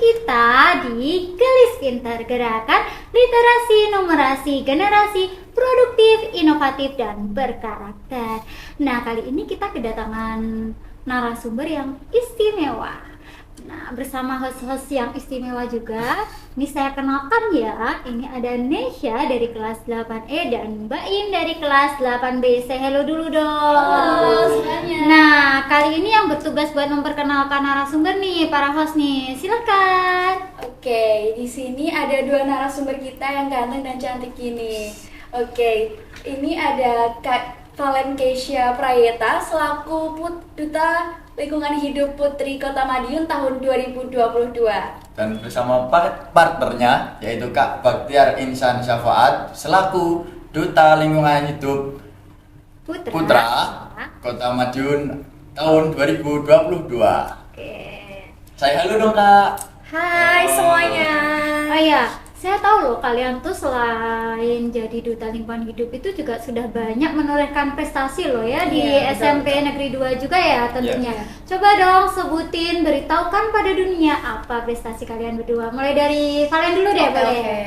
kita di Gelis Pintar, Gerakan Literasi Numerasi Generasi Produktif, Inovatif, dan Berkarakter. Nah, kali ini kita kedatangan narasumber yang istimewa. Nah, bersama host-host yang istimewa juga. Ini saya kenalkan ya, ini ada Nesya dari kelas 8E dan Mbak Im dari kelas 8B. Say hello dulu dong. Halo semuanya. Nah, kali ini yang bertugas buat memperkenalkan narasumber nih, para host nih. Silakan. Oke, di sini ada dua narasumber kita yang ganteng dan cantik ini. Oke, ini ada Kak Valen Keisha Prayeta selaku Duta Lingkungan Hidup Putri Kota Madiun tahun 2022. Dan bersama partnernya yaitu Kak Baktiar Insan Syafaat selaku Duta Lingkungan Hidup Putra Kota Madiun tahun 2022. Oke. Saya halo dong Kak. Hai semuanya. Oh iya, saya tahu loh kalian tuh selain jadi duta lingkungan hidup itu juga sudah banyak menorehkan prestasi loh ya di Iya, SMP betul. Negeri 2 juga ya tentunya. Iya. Coba dong sebutin, beritahukan pada dunia apa prestasi kalian berdua. Mulai dari Valen dulu deh, boleh. Oke.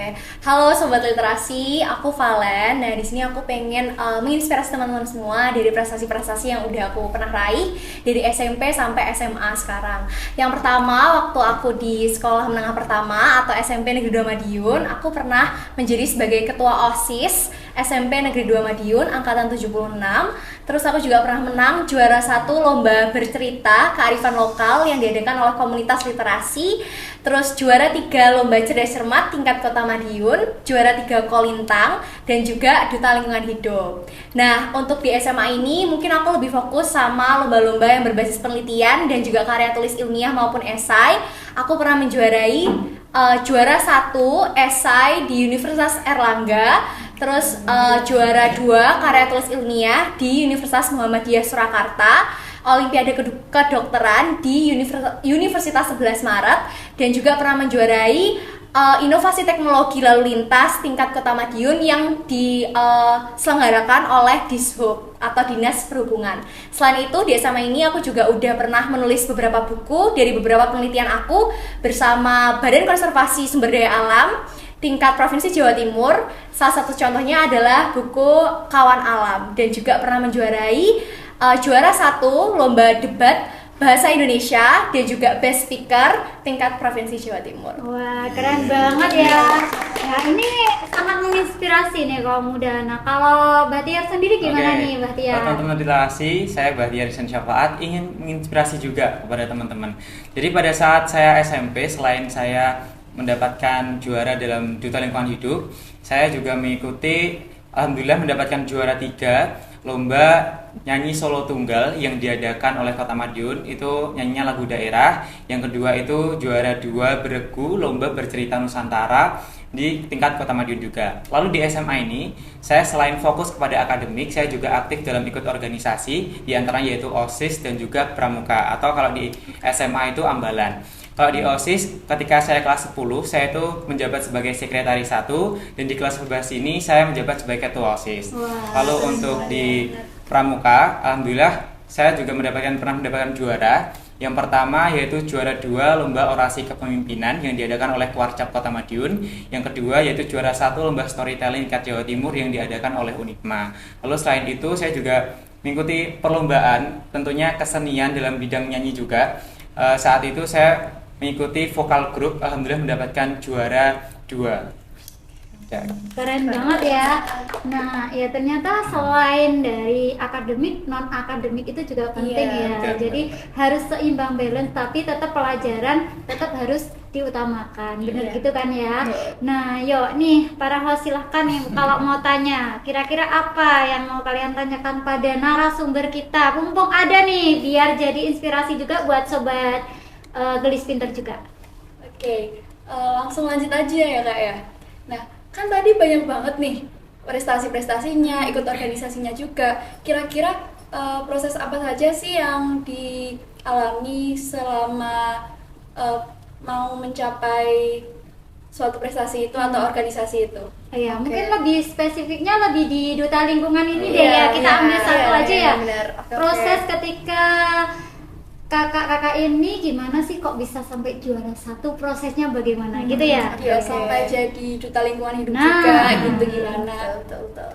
Halo sobat literasi, aku Valen. Nah, di sini aku pengen menginspirasi teman-teman semua dari prestasi-prestasi yang udah aku pernah raih dari SMP sampai SMA sekarang. Yang pertama, waktu aku di sekolah menengah pertama atau SMP Negeri 2 Madiun, aku pernah menjadi sebagai ketua OSIS SMP Negeri 2 Madiun angkatan 76. Terus aku juga pernah menang juara 1 lomba bercerita kearifan lokal yang diadakan oleh komunitas literasi. Terus juara 3 lomba cerdas cermat tingkat Kota Madiun, juara 3 Kolintang, dan juga duta lingkungan hidup. Nah, untuk di SMA ini mungkin aku lebih fokus sama lomba-lomba yang berbasis penelitian dan juga karya tulis ilmiah maupun esai. Aku pernah menjuarai juara 1 esai di Universitas Erlangga, terus juara 2 karya tulis ilmiah di Universitas Muhammadiyah Surakarta, Olimpiade Kedokteran di Universitas 11 Maret, dan juga pernah menjuarai inovasi teknologi lalu lintas tingkat Kota Madiun yang diselenggarakan oleh Dishub atau Dinas Perhubungan. Selain itu di SMA ini aku juga udah pernah menulis beberapa buku dari beberapa penelitian aku bersama Badan Konservasi Sumber Daya Alam tingkat Provinsi Jawa Timur. Salah satu contohnya adalah buku Kawan Alam, dan juga pernah menjuarai juara 1 lomba debat bahasa Indonesia dan juga best speaker tingkat Provinsi Jawa Timur. Wah, keren banget ya. Ya, ini sangat menginspirasi nih kaum muda. Nah, kalau Bahtiar sendiri gimana nih, Bahtiar? Teman-teman literasi, saya Bahtiar Insan Syafaat ingin menginspirasi juga kepada teman-teman. Jadi pada saat saya SMP, selain saya mendapatkan juara dalam Duta Lingkungan Hidup, saya juga mengikuti, alhamdulillah mendapatkan juara 3 lomba nyanyi solo tunggal yang diadakan oleh Kota Madiun. Itu nyanyinya lagu daerah. Yang kedua itu juara 2 beregu lomba bercerita Nusantara di tingkat Kota Madiun juga. Lalu di SMA ini, saya selain fokus kepada akademik, saya juga aktif dalam ikut organisasi, di antaranya yaitu OSIS dan juga Pramuka, atau kalau di SMA itu Ambalan. Kalau di OSIS, ketika saya kelas 10, saya itu menjabat sebagai sekretaris 1, dan di kelas 11 ini saya menjabat sebagai ketua OSIS. Wah, Lalu untuk di Pramuka, alhamdulillah saya juga pernah mendapatkan juara. Yang pertama yaitu juara 2 lomba orasi kepemimpinan yang diadakan oleh Kuarcap Kota Madiun. Yang kedua yaitu juara 1 lomba storytelling tingkat Jawa Timur yang diadakan oleh Unipma. Lalu selain itu saya juga mengikuti perlombaan, tentunya kesenian dalam bidang nyanyi juga. Saat itu saya mengikuti vokal grup, alhamdulillah mendapatkan juara 2. Keren banget ya. Nah, ya ternyata selain dari akademik, non akademik itu juga penting Iya, ya. betul. Jadi harus seimbang balance, tapi tetap pelajaran tetap harus diutamakan. Bener Iya. gitu kan ya. Nah, yuk nih para host silahkan nih kalau mau tanya, kira-kira apa yang mau kalian tanyakan pada narasumber kita? Mumpung ada nih, biar jadi inspirasi juga buat sobat Gelis Pintar juga. Oke, langsung lanjut aja ya Kak ya. Nah, kan tadi banyak banget nih prestasi-prestasinya, ikut organisasinya juga. Kira-kira proses apa saja sih yang dialami selama mau mencapai suatu prestasi itu atau organisasi itu? Iya, Oke. mungkin lebih spesifiknya lebih di duta lingkungan ini deh Iya, ya. Kita iya, ambil satu iya, aja iya, ya. benar. Oke, Proses oke. ketika kakak-kakak ini gimana sih kok bisa sampai juara 1, prosesnya bagaimana gitu ya? Ya, sampai jadi duta lingkungan hidup Nah. juga gitu gimana? Betul.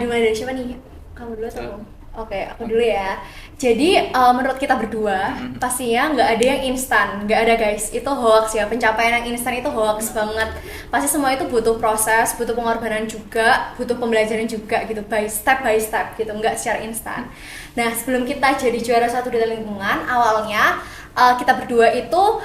Dimulai dari siapa nih? Kamu dulu atau? Oke, aku dulu ya. Jadi menurut kita berdua pastinya nggak ada yang instan, nggak ada guys. Itu hoax ya, pencapaian yang instan itu hoax banget. Pasti semua itu butuh proses, butuh pengorbanan juga, butuh pembelajaran juga gitu, by step gitu, nggak secara instan. Nah sebelum kita jadi juara 1 duta lingkungan, awalnya kita berdua itu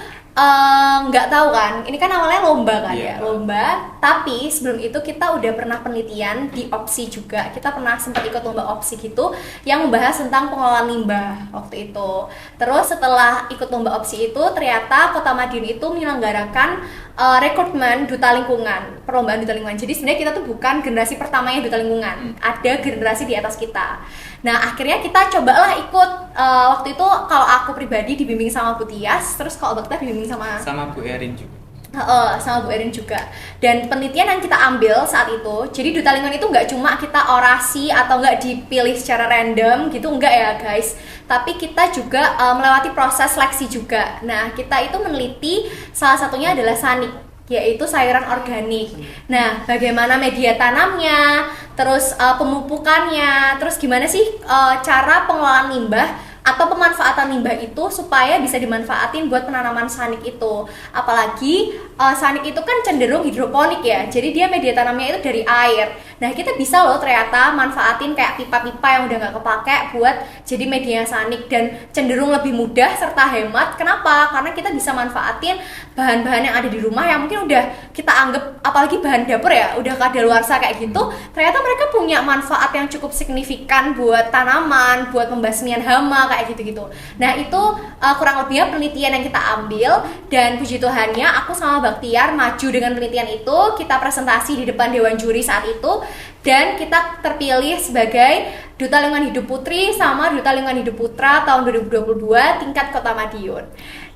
nggak tahu kan, ini kan awalnya lomba kan ya, lomba. Tapi sebelum itu kita udah pernah penelitian di OPSI juga. Kita pernah sempat ikut lomba OPSI gitu yang membahas tentang pengelolaan limbah waktu itu. Terus setelah ikut lomba OPSI itu, ternyata Kota Madiun itu menyelenggarakan rekrutmen duta lingkungan, perlombaan duta lingkungan. Jadi sebenarnya kita tuh bukan generasi pertamanya duta lingkungan, ada generasi di atas kita. Nah akhirnya kita cobalah ikut. Waktu itu kalau aku pribadi dibimbing sama Bu Tias, terus kalau Bakta dibimbing sama Bu Erin juga. Sama Bu Erin juga. Dan penelitian yang kita ambil saat itu, jadi duta lingkungan itu nggak cuma kita orasi atau nggak dipilih secara random gitu, enggak ya guys. Tapi kita juga melewati proses seleksi juga. Nah kita itu meneliti salah satunya adalah sanik, yaitu sayuran organik. Nah, bagaimana media tanamnya, terus pemupukannya, terus gimana sih cara pengelolaan limbah atau pemanfaatan limbah itu supaya bisa dimanfaatin buat penanaman sanik itu. Apalagi sanik itu kan cenderung hidroponik ya, jadi dia media tanamnya itu dari air. Nah kita bisa loh ternyata manfaatin kayak pipa-pipa yang udah nggak kepake buat jadi media sanik, dan cenderung lebih mudah serta hemat. Kenapa? Karena kita bisa manfaatin bahan-bahan yang ada di rumah yang mungkin udah kita anggap, apalagi bahan dapur ya, udah kadaluarsa kayak gitu. Ternyata mereka punya manfaat yang cukup signifikan buat tanaman, buat pembasmian hama kayak gitu-gitu. Nah itu kurang lebihnya penelitian yang kita ambil, dan puji Tuhannya aku sama Baktiar maju dengan penelitian itu. Kita presentasi di depan Dewan Juri saat itu, dan kita terpilih sebagai Duta Lingkungan Hidup Putri sama Duta Lingkungan Hidup Putra tahun 2022 tingkat Kota Madiun.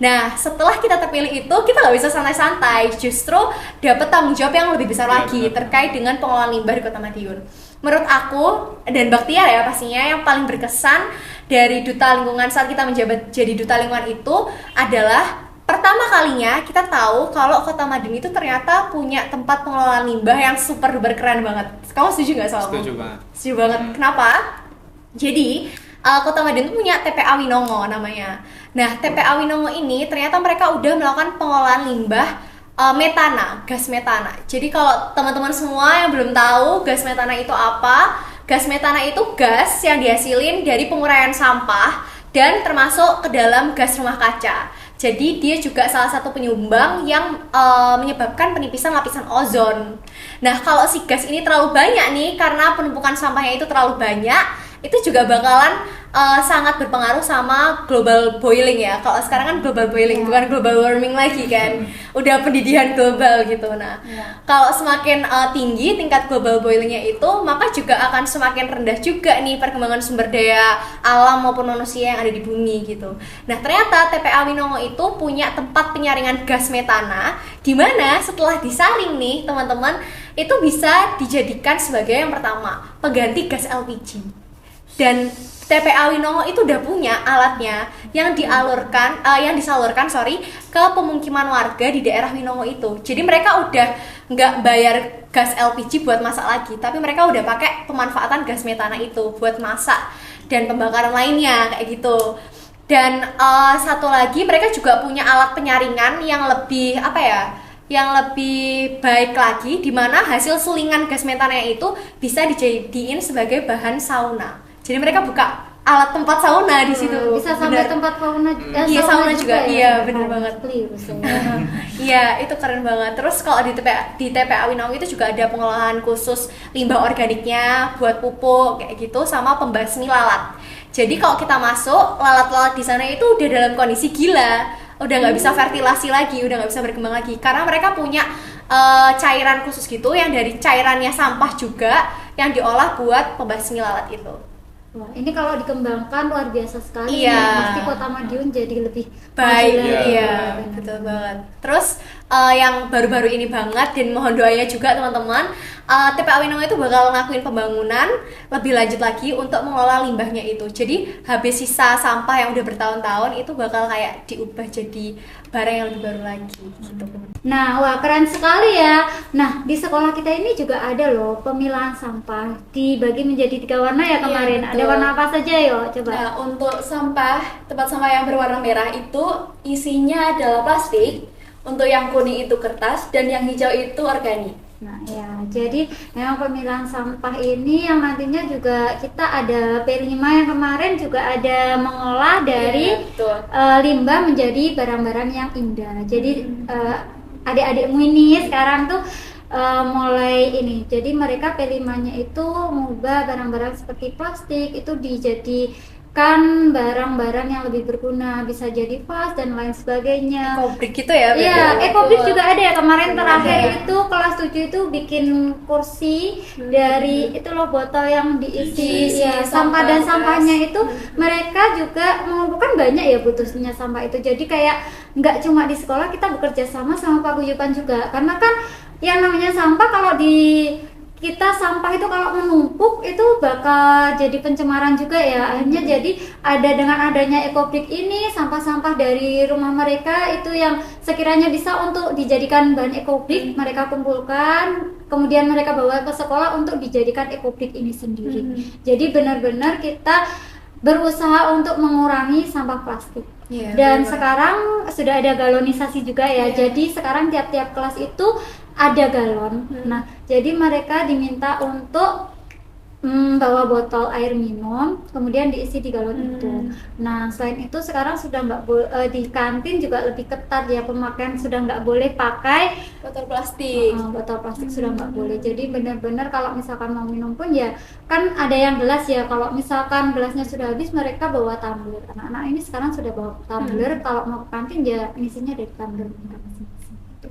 Nah setelah kita terpilih itu, kita nggak bisa santai-santai, justru dapat tanggung jawab yang lebih besar lagi terkait dengan pengelolaan limbah di Kota Madiun. Menurut aku dan Baktiar ya pastinya, yang paling berkesan dari Duta Lingkungan saat kita menjabat jadi Duta Lingkungan itu adalah pertama kalinya kita tahu kalau Kota Madiun itu ternyata punya tempat pengelolaan limbah yang super duper keren banget. Kamu setuju nggak soal? Setuju banget. Setuju banget. Kenapa? Jadi Kota Madiun itu punya TPA Winongo namanya. Nah TPA Winongo ini ternyata mereka udah melakukan pengolahan limbah metana, gas metana. Jadi kalau teman-teman semua yang belum tahu gas metana itu apa, gas metana itu gas yang dihasilin dari penguraian sampah dan termasuk ke dalam gas rumah kaca. Jadi dia juga salah satu penyumbang yang menyebabkan penipisan lapisan ozon. Nah kalau si gas ini terlalu banyak nih, karena penumpukan sampahnya itu terlalu banyak, itu juga bakalan sangat berpengaruh sama global boiling ya. Kalau sekarang kan global boiling, bukan global warming lagi kan, udah pendidikan global gitu. Nah kalau semakin tinggi tingkat global boilingnya itu, maka juga akan semakin rendah juga nih perkembangan sumber daya alam maupun manusia yang ada di bumi gitu. Nah ternyata TPA Winongo itu punya tempat penyaringan gas metana, dimana setelah disaring nih teman-teman, itu bisa dijadikan sebagai yang pertama pengganti gas LPG. Dan TPA Winongo itu udah punya alatnya yang disalurkan ke pemukiman warga di daerah Winongo itu. Jadi mereka udah nggak bayar gas LPG buat masak lagi, tapi mereka udah pakai pemanfaatan gas metana itu buat masak dan pembakaran lainnya kayak gitu. Dan satu lagi, mereka juga punya alat penyaringan yang lebih yang lebih baik lagi, di mana hasil sulingan gas metana itu bisa dijadiin sebagai bahan sauna. Jadi mereka buka alat tempat sauna di situ. Bisa sampai tempat sauna. Iya, sauna juga. Iya, bener banget. Iya, Iya, itu keren banget. Terus kalau di TPA Winongo itu juga ada pengolahan khusus limbah organiknya buat pupuk kayak gitu, sama pembasmi lalat. Jadi kalau kita masuk, lalat-lalat di sana itu udah dalam kondisi gila, udah nggak bisa fertilasi lagi, udah nggak bisa berkembang lagi, karena mereka punya cairan khusus gitu yang dari cairannya sampah juga yang diolah buat pembasmi lalat itu. Wah, ini kalau dikembangkan luar biasa sekali. Iya. Pasti Kota Madiun jadi lebih Baik, maju lagi. iya, betul banget. Terus yang baru-baru ini banget, dan mohon doanya juga teman-teman. TPA Winongo itu bakal ngelakuin pembangunan lebih lanjut lagi untuk mengelola limbahnya itu. Jadi habis sisa sampah yang udah bertahun-tahun itu bakal kayak diubah jadi barang yang lebih baru lagi gitu. Nah, wah keren sekali ya. Nah, di sekolah kita ini juga ada loh pemilahan sampah, dibagi menjadi 3 warna ya kemarin. Iya, Ada betul. warna apa saja yo? Coba. Nah, untuk tempat sampah yang berwarna merah itu isinya adalah plastik, untuk yang kuning itu kertas, dan yang hijau itu organik. Nah ya, jadi memang pemilahan sampah ini yang nantinya juga kita ada P5 yang kemarin juga ada mengolah dari Iya, betul. limbah menjadi barang-barang yang indah. Jadi adik-adikmu ini sekarang tuh mulai ini, jadi mereka P5-nya itu mengubah barang-barang seperti plastik itu dijadikan barang-barang yang lebih berguna, bisa jadi vas dan lain sebagainya. Ekobrik gitu ya? Iya, ekobrik juga ada ya kemarin terakhir Ada. itu kelas 7 itu bikin kursi dari itu loh botol yang diisi Diisi ya sampah sampah dan bekas. sampahnya itu mereka juga mengumpulkan banyak ya butuhnya sampah itu. Jadi kayak nggak cuma di sekolah, kita bekerja sama paguyuban juga, karena kan yang namanya sampah kalau di kita sampah itu kalau menumpuk itu bakal jadi pencemaran juga ya. Akhirnya jadi dengan adanya ekobrik ini, sampah-sampah dari rumah mereka itu yang sekiranya bisa untuk dijadikan bahan ekobrik mereka kumpulkan, kemudian mereka bawa ke sekolah untuk dijadikan ekobrik ini sendiri. Jadi benar-benar kita berusaha untuk mengurangi sampah plastik. Iya, Dan benar. sekarang sudah ada galonisasi juga ya. Iya. Jadi sekarang tiap-tiap kelas itu ada galon. Nah, jadi mereka diminta untuk bawa botol air minum, kemudian diisi di galon itu. Nah, selain itu sekarang sudah nggak di kantin juga lebih ketat ya, pemakaian sudah nggak boleh pakai Botol plastik. botol plastik, sudah nggak boleh. Jadi benar-benar kalau misalkan mau minum pun ya kan ada yang gelas ya. Kalau misalkan gelasnya sudah habis, mereka bawa tumbler. Anak-anak ini sekarang sudah bawa tumbler. Kalau mau ke kantin ya isinya dari tumbler mereka masing-masing. Gitu.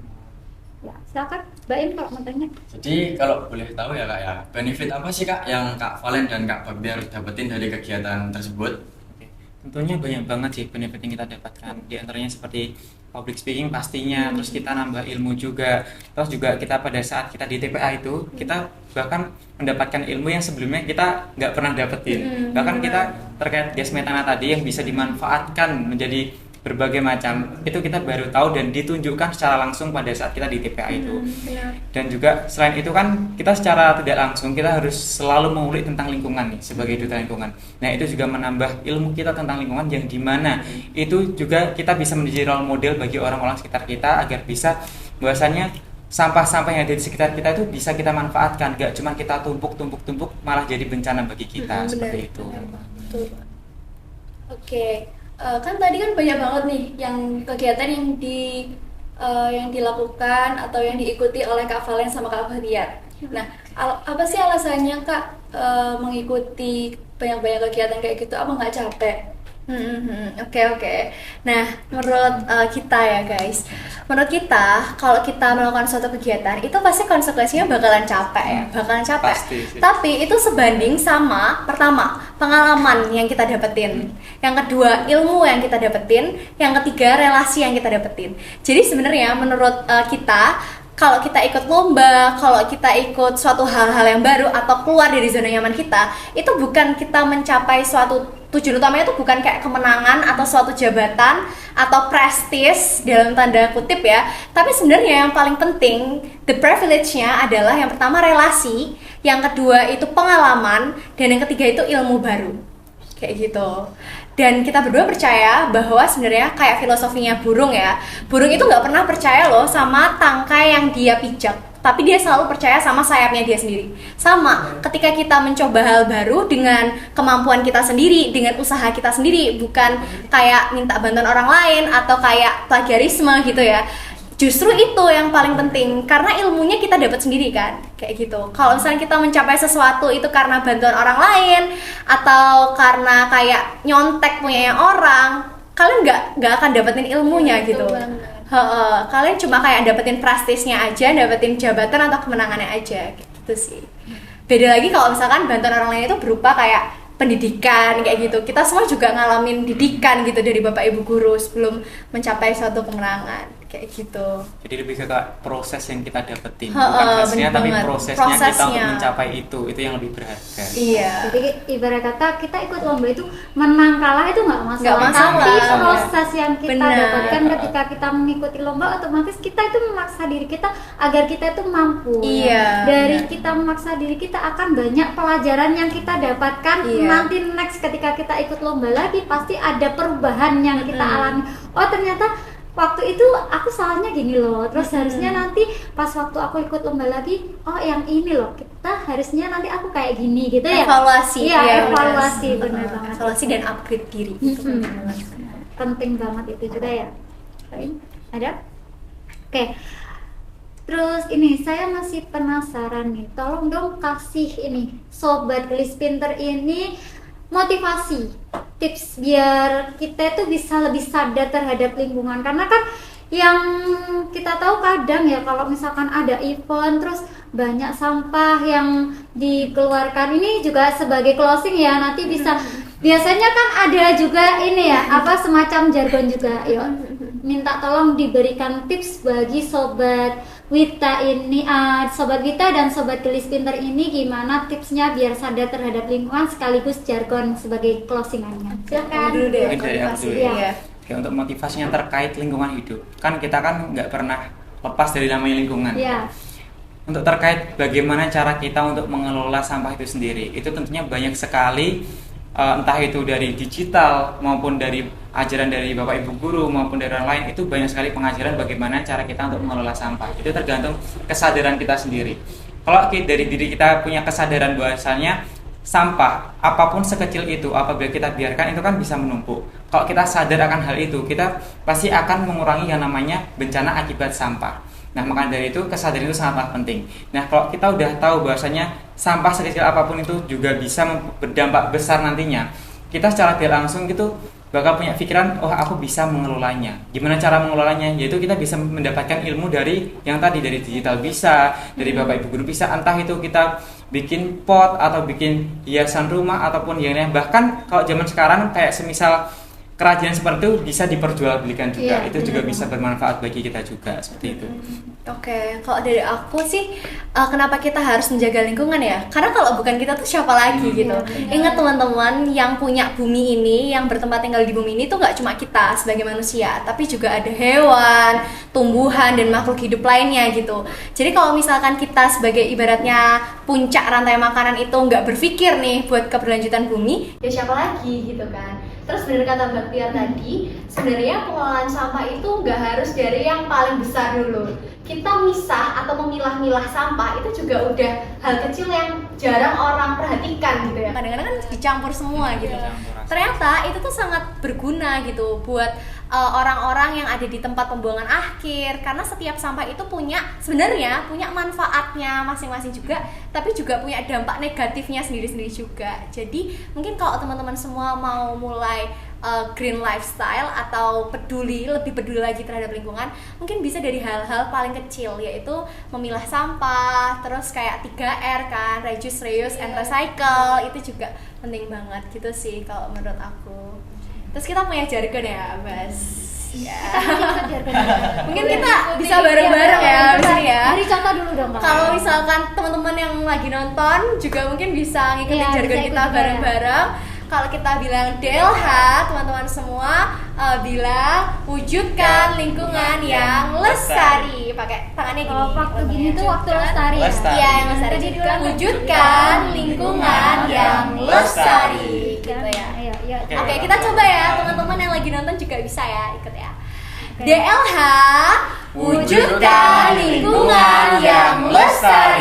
Ya, silakan Mbak Im kalau mau tanya. Jadi kalau boleh tahu ya Kak ya, benefit apa sih Kak yang Kak Valen dan Kak Bagtiar dapetin dari kegiatan tersebut? Oke. Tentunya banyak banget sih benefit yang kita dapatkan. Di antaranya seperti public speaking pastinya, terus kita nambah ilmu juga. Terus juga kita pada saat kita di TPA itu, kita bahkan mendapatkan ilmu yang sebelumnya kita nggak pernah dapetin. Bahkan kita terkait gas metana tadi yang bisa dimanfaatkan menjadi berbagai macam, itu kita baru tahu dan ditunjukkan secara langsung pada saat kita di TPA itu. Benar. Dan juga selain itu kan kita secara tidak langsung kita harus selalu mengulik tentang lingkungan nih sebagai duta lingkungan. Nah itu juga menambah ilmu kita tentang lingkungan yang dimana itu juga kita bisa menjadi role model bagi orang-orang sekitar kita agar bisa bahwasannya sampah-sampah yang ada di sekitar kita itu bisa kita manfaatkan, gak cuma kita tumpuk malah jadi bencana bagi kita seperti itu. Betul. Oke. Kan tadi kan banyak banget nih yang kegiatan yang dilakukan atau yang diikuti oleh Kak Valen sama Kak Bagtiar. Nah, apa sih alasannya Kak mengikuti banyak-banyak kegiatan kayak gitu? Apa nggak capek? Oke. Nah, menurut kita ya guys, menurut kita kalau kita melakukan suatu kegiatan itu pasti konsekuensinya bakalan capek ya, Pasti sih. Tapi itu sebanding sama pertama pengalaman yang kita dapetin, yang kedua ilmu yang kita dapetin, yang ketiga relasi yang kita dapetin. Jadi sebenarnya menurut kita kalau kita ikut lomba, kalau kita ikut suatu hal-hal yang baru atau keluar dari zona nyaman kita, itu bukan kita mencapai suatu tujuan utamanya itu bukan kayak kemenangan atau suatu jabatan atau prestis dalam tanda kutip ya. Tapi sebenarnya yang paling penting, the privilege-nya adalah yang pertama relasi, yang kedua itu pengalaman, dan yang ketiga itu ilmu baru. Kayak gitu. Dan kita berdua percaya bahwa sebenarnya kayak filosofinya burung ya, burung itu nggak pernah percaya loh sama tangkai yang dia pijak, tapi dia selalu percaya sama sayapnya dia sendiri. Sama ketika kita mencoba hal baru dengan kemampuan kita sendiri, dengan usaha kita sendiri, bukan kayak minta bantuan orang lain atau kayak plagiarisme gitu ya. Justru itu yang paling penting, karena ilmunya kita dapat sendiri kan, kayak gitu. Kalau misalnya kita mencapai sesuatu itu karena bantuan orang lain atau karena kayak nyontek punyanya orang, kalian nggak akan dapetin ilmunya gitu. Kalian cuma kayak dapetin prestisnya aja, dapetin jabatan atau kemenangannya aja, gitu sih. Beda lagi kalau misalkan bantuan orang lain itu berupa kayak pendidikan kayak gitu. Kita semua juga ngalamin didikan gitu dari bapak ibu guru sebelum mencapai suatu kemenangan kayak gitu. Jadi lebih ke proses yang kita dapetin, Ha, bukan hasilnya bener tapi banget. prosesnya kita untuk Prosesnya. mencapai itu yang lebih berharga. Iya. Jadi ibarat kata kita ikut lomba itu menang kalah itu nggak masalah, Nggak masalah. tapi proses yang kita Benar. dapatkan ketika kita mengikuti lomba, otomatis kita itu memaksa diri kita agar kita itu mampu. Iya, Dari benar. kita memaksa diri kita akan banyak pelajaran yang kita dapatkan. Iya. Nanti next ketika kita ikut lomba lagi pasti ada perubahan yang kita alami. Oh ternyata waktu itu aku salahnya gini loh, terus harusnya nanti pas waktu aku ikut lomba lagi, oh yang ini loh, kita harusnya nanti aku kayak gini gitu ya. Evaluasi. Iya, ya, evaluasi benar. benar banget. Evaluasi dan upgrade diri. Itu penting banget. Penting banget itu juga ya. Ada? Oke. Terus ini saya masih penasaran nih, tolong dong kasih ini Sobat Gelis Pinter ini motivasi, tips biar kita itu bisa lebih sadar terhadap lingkungan, karena kan yang kita tahu kadang ya kalau misalkan ada event terus banyak sampah yang dikeluarkan, ini juga sebagai closing ya, nanti bisa biasanya kan ada juga ini ya apa semacam jargon juga, yuk minta tolong diberikan tips bagi Sobat Wita ini, Sobat Wita dan Sobat Gelis Pinter ini gimana tipsnya biar sadar terhadap lingkungan sekaligus jargon sebagai closingannya. Silakan. Dulu deh. Mungkin dari aku dulu ya. Iya. Oke, untuk motivasinya terkait lingkungan hidup, kan kita kan nggak pernah lepas dari namanya lingkungan. Ya. Untuk terkait bagaimana cara kita untuk mengelola sampah itu sendiri, itu tentunya banyak sekali, entah itu dari digital maupun dari ajaran dari Bapak Ibu guru maupun dari orang lain, itu banyak sekali pengajaran bagaimana cara kita untuk mengelola sampah. Itu tergantung kesadaran kita sendiri. Kalau dari diri kita punya kesadaran bahwasanya sampah apapun sekecil itu apabila kita biarkan itu kan bisa menumpuk. Kalau kita sadar akan hal itu, kita pasti akan mengurangi yang namanya bencana akibat sampah. Nah, maka dari itu kesadaran itu sangatlah penting. Nah, kalau kita udah tahu bahwasanya sampah sekecil apapun itu juga bisa berdampak besar nantinya, kita secara tidak langsung gitu bakal punya pikiran, oh aku bisa mengelolanya. Gimana cara mengelolanya? Yaitu kita bisa mendapatkan ilmu dari yang tadi, dari digital bisa, dari Bapak Ibu guru bisa, entah itu kita bikin pot atau bikin hiasan rumah ataupun yang lain. Bahkan kalau zaman sekarang kayak semisal kerajinan seperti itu bisa diperjualbelikan juga. Iya, Itu juga benar bisa bermanfaat bagi kita juga seperti itu. Oke, kalau dari aku sih kenapa kita harus menjaga lingkungan ya? Karena kalau bukan kita tuh siapa lagi gitu. Ingat teman-teman, yang punya bumi ini, yang bertempat tinggal di bumi ini tuh nggak cuma kita sebagai manusia, tapi juga ada hewan, tumbuhan dan makhluk hidup lainnya gitu. Jadi kalau misalkan kita sebagai ibaratnya puncak rantai makanan itu nggak berpikir nih buat keberlanjutan bumi, ya siapa lagi gitu kan? Terus benar kata Mbak Tia tadi, sebenarnya pengelolaan sampah itu nggak harus dari yang paling besar dulu. Kita misah atau memilah-milah sampah itu juga udah hal kecil yang jarang orang perhatikan gitu ya. Kadang-kadang kan dicampur semua gitu. Ternyata itu tuh sangat berguna gitu buat orang-orang yang ada di tempat pembuangan akhir, karena setiap sampah itu sebenarnya punya manfaatnya masing-masing juga, tapi juga punya dampak negatifnya sendiri-sendiri juga. Jadi mungkin kalau teman-teman semua mau mulai green lifestyle atau lebih peduli lagi terhadap lingkungan, mungkin bisa dari hal-hal paling kecil, yaitu memilah sampah, terus kayak 3R kan, reduce, reuse, and recycle, itu juga penting banget gitu sih kalau menurut aku. Terus kita punya jargon ya, Bas. Ya. Mungkin kita bisa bareng-bareng ya, bisa ya. Beri contoh dulu dong, Kak. Kalau misalkan teman-teman yang lagi nonton juga mungkin bisa ngikutin Iya, jargon bisa kita ikut juga. bareng-bareng. Kalau kita bilang DLH, teman-teman semua bilang wujudkan lingkungan yang lestari. Pakai tangannya gini. Oh, waktu gini tuh waktu lestari ya? Lestari. Iya, yang lestari. Jadi diulang. Wujudkan lingkungan yang lestari. Gitu ya. Ayo, yuk. Oke, kita coba ya, teman-teman yang lagi nonton juga bisa ya, ikut ya. DLH, wujudkan lingkungan yang lestari.